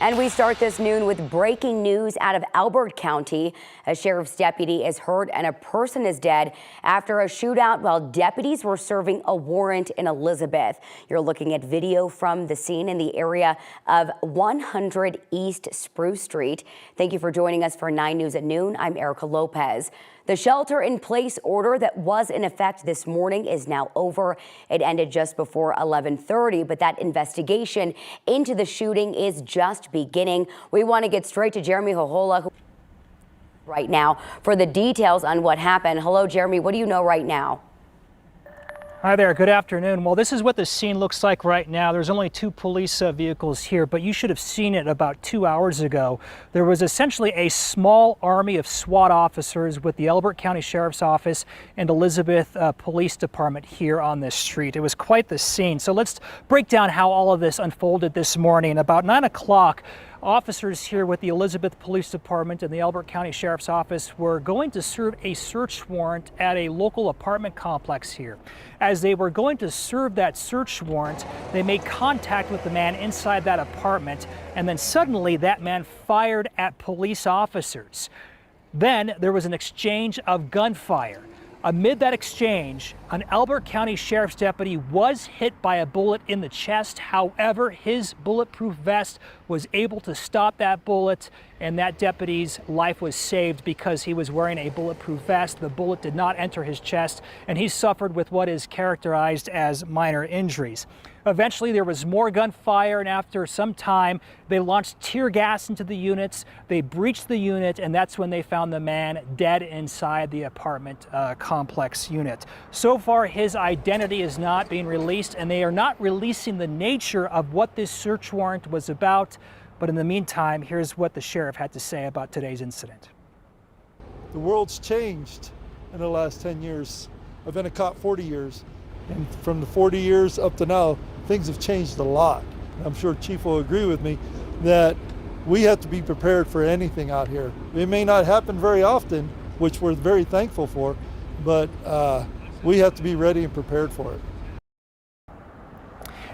And we start this noon with breaking news out of Elbert County. A sheriff's deputy is hurt and a person is dead after a shootout while deputies were serving a warrant in Elizabeth. You're looking at video from the scene in the area of 100 East Spruce Street. Thank you for joining us for 9 News at noon. I'm Erica Lopez. The shelter-in-place order that was in effect this morning is now over. It ended just before 11:30, but that investigation into the shooting is just beginning. We want to get straight to Jeremy Hohola right now for the details on what happened. Hello, Jeremy. What do you know right now? Hi there. Good afternoon. Well, this is what the scene looks like right now. There's only 2 police vehicles here, but you should have seen it about 2 hours ago. There was essentially a small army of SWAT officers with the Elbert County Sheriff's Office and Elizabeth Police Department here on this street. It was quite the scene. So let's break down how all of this unfolded this morning. About 9 o'clock, officers here with the Elizabeth Police Department and the Elbert County Sheriff's Office were going to serve a search warrant at a local apartment complex here. As they were going to serve that search warrant, they made contact with the man inside that apartment, and then suddenly that man fired at police officers. Then there was an exchange of gunfire. Amid that exchange, an Elbert County Sheriff's deputy was hit by a bullet in the chest. However, his bulletproof vest was able to stop that bullet, and that deputy's life was saved because he was wearing a bulletproof vest. The bullet did not enter his chest, and he suffered with what is characterized as minor injuries. Eventually, there was more gunfire, and after some time, they launched tear gas into the units. They breached the unit, and that's when they found the man dead inside the apartment complex unit. So far, his identity is not being released, and they are not releasing the nature of what this search warrant was about. But in the meantime, here's what the sheriff had to say about today's incident. The world's changed in the last 10 years. I've been a cop 40 years. And from the 40 years up to now, things have changed a lot. I'm sure Chief will agree with me that we have to be prepared for anything out here. It may not happen very often, which we're very thankful for, but we have to be ready and prepared for it.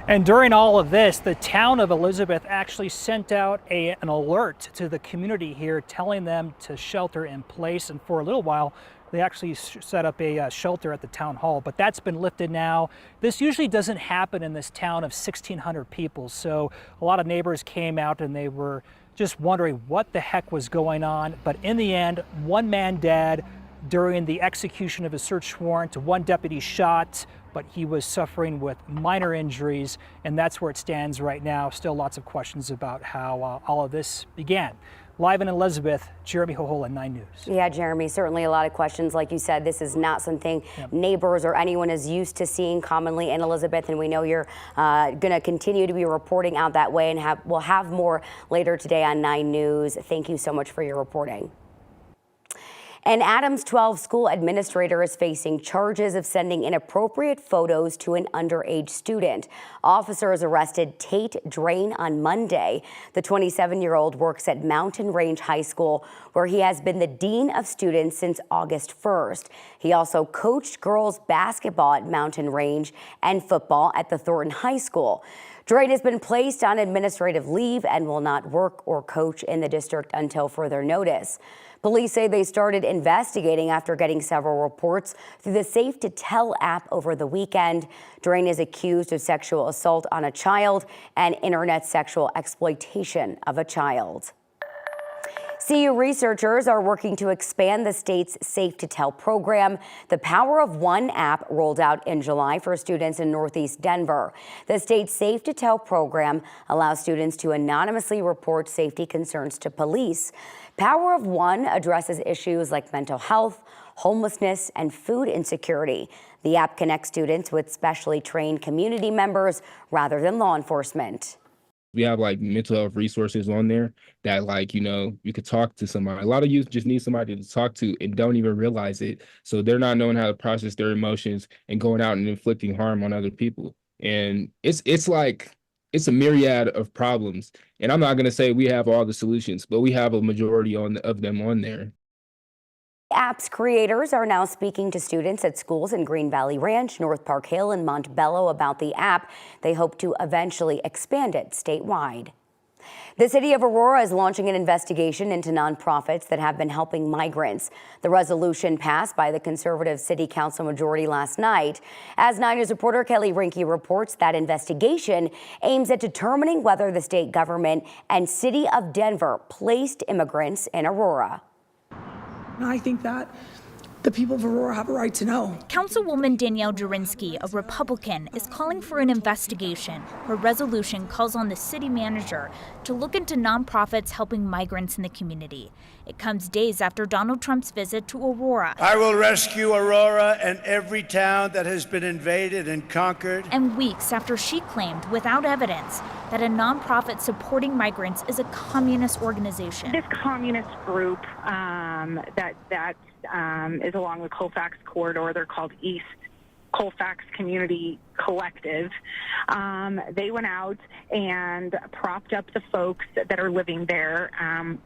And during all of this, the town of Elizabeth actually sent out an alert to the community here telling them to shelter in place. And for a little while, they actually set up a shelter at the town hall, but that's been lifted now. This usually doesn't happen in this town of 1,600 people. So a lot of neighbors came out and they were just wondering what the heck was going on. But in the end, 1 man dead during the execution of a search warrant, 1 deputy shot, but he was suffering with minor injuries, and that's where it stands right now. Still lots of questions about how all of this began. Live in Elizabeth, Jeremy Hohola, 9 News. Yeah, Jeremy, certainly a lot of questions. Like you said, this is not something neighbors or anyone is used to seeing commonly in Elizabeth, and we know you're going to continue to be reporting out that way, and we'll have more later today on 9 News. Thank you so much for your reporting. An Adams 12 school administrator is facing charges of sending inappropriate photos to an underage student. Officers arrested Tate Drain on Monday. The 27-year-old works at Mountain Range High School, where he has been the dean of students since August 1st. He also coached girls basketball at Mountain Range and football at the Thornton High School. Drain has been placed on administrative leave and will not work or coach in the district until further notice. Police say they started investigating after getting several reports through the Safe to Tell app over the weekend. Drain is accused of sexual assault on a child and internet sexual exploitation of a child. CU researchers are working to expand the state's Safe to Tell program. The Power of One app rolled out in July for students in Northeast Denver. The state's Safe to Tell program allows students to anonymously report safety concerns to police. Power of One addresses issues like mental health, homelessness, and food insecurity. The app connects students with specially trained community members rather than law enforcement. We have like mental health resources on there that you could talk to somebody. A lot of youth just need somebody to talk to and don't even realize it. So they're not knowing how to process their emotions and going out and inflicting harm on other people. And it's a myriad of problems. And I'm not going to say we have all the solutions, but we have a majority of them on there. App's creators are now speaking to students at schools in Green Valley Ranch, North Park Hill, and Montbello about the app. They hope to eventually expand it statewide. The city of Aurora is launching an investigation into nonprofits that have been helping migrants. The resolution passed by the conservative city council majority last night. As 9 News reporter Kelly Rinke reports, that investigation aims at determining whether the state government and city of Denver placed immigrants in Aurora. I think that the people of Aurora have a right to know. Councilwoman Danielle Jurinsky, a Republican, is calling for an investigation. Her resolution calls on the city manager to look into nonprofits helping migrants in the community. It comes days after Donald Trump's visit to Aurora. I will rescue Aurora and every town that has been invaded and conquered. And weeks after she claimed, without evidence, that a nonprofit supporting migrants is a communist organization. This communist group that is along the Colfax corridor, they're called East Colfax Community Collective. They went out and propped up the folks that are living there,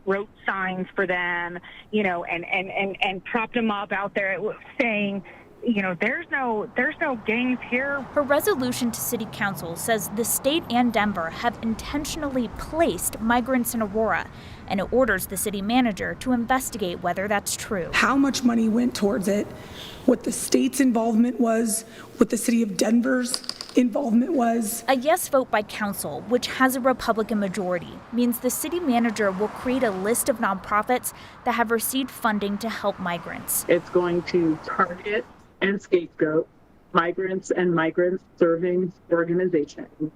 wrote signs for them, and propped them up out there saying, there's no gangs here. Her resolution to city council says the state and Denver have intentionally placed migrants in Aurora, and it orders the city manager to investigate whether that's true. How much money went towards it, what the state's involvement was, what the city of Denver's involvement was. A yes vote by council, which has a Republican majority, means the city manager will create a list of nonprofits that have received funding to help migrants. It's going to target and scapegoat migrants and migrant-serving organizations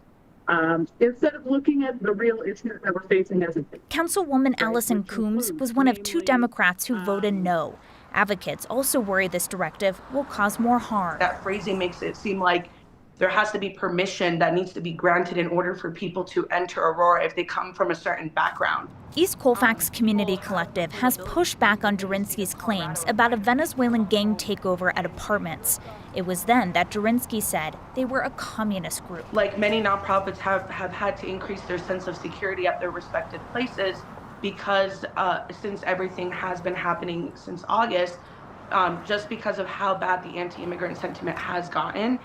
instead of looking at the real issues that we're facing as a city. Councilwoman Allison Coombs was one of 2 Democrats who voted no. Advocates also worry this directive will cause more harm. That phrasing makes it seem like there has to be permission that needs to be granted in order for people to enter Aurora if they come from a certain background. East Colfax Community Collective has pushed back on Jurinsky's claims about a Venezuelan gang takeover at apartments. It was then that Jurinsky said they were a communist group. Like many nonprofits have had to increase their sense of security at their respective places because since everything has been happening since August, just because of how bad the anti-immigrant sentiment has gotten.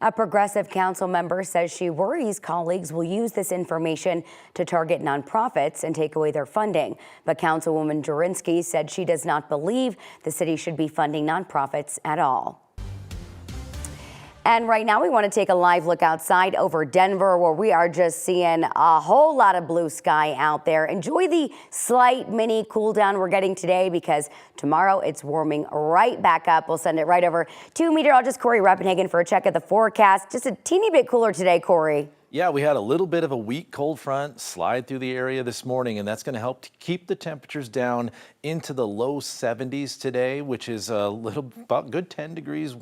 A progressive council member says she worries colleagues will use this information to target nonprofits and take away their funding. But Councilwoman Jurinsky said she does not believe the city should be funding nonprofits at all. And right now we want to take a live look outside over Denver, where we are just seeing a whole lot of blue sky out there. Enjoy the slight mini cool down we're getting today, because tomorrow it's warming right back up. We'll send it right over to meteorologist Corey Reppenhagen for a check of the forecast. Just a teeny bit cooler today, Corey. Yeah, we had a little bit of a weak cold front slide through the area this morning, and that's going to help to keep the temperatures down into the low 70s today, which is about good 10 degrees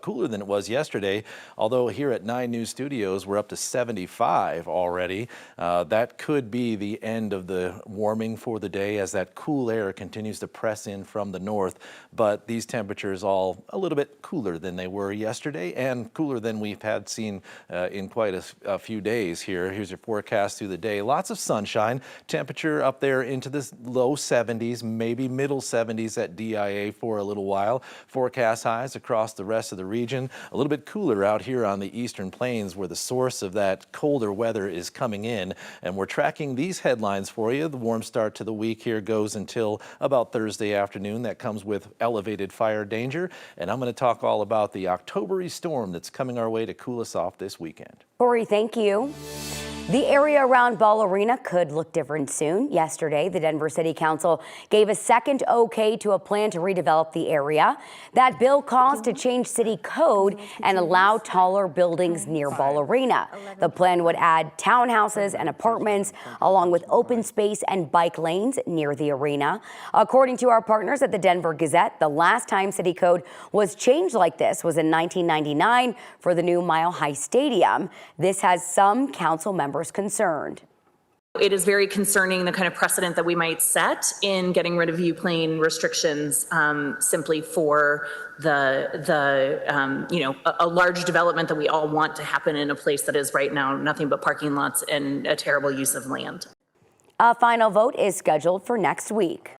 cooler than it was yesterday. Although here at 9 News Studios, we're up to 75 already. That could be the end of the warming for the day as that cool air continues to press in from the north. But these temperatures all a little bit cooler than they were yesterday, and cooler than we've had seen in quite a few days here. Here's your forecast through the day. Lots of sunshine. Temperature up there into the low 70s, maybe middle 70s at DIA for a little while. Forecast highs across the rest of the region. A little bit cooler out here on the eastern plains, where the source of that colder weather is coming in. And we're tracking these headlines for you. The warm start to the week here goes until about Thursday afternoon. That comes with elevated fire danger. And I'm going to talk all about the October-y storm that's coming our way to cool us off this weekend. Corey, thank you. The area around Ball Arena could look different soon. Yesterday, the Denver City Council gave a second okay to a plan to redevelop the area. That bill calls to change city code and allow taller buildings near Ball Arena. The plan would add townhouses and apartments, along with open space and bike lanes near the arena. According to our partners at the Denver Gazette, the last time city code was changed like this was in 1999 for the new Mile High Stadium. This has some council members concerned. It is very concerning, the kind of precedent that we might set in getting rid of viewplane restrictions simply for a large development that we all want to happen in a place that is right now nothing but parking lots and a terrible use of land. A final vote is scheduled for next week.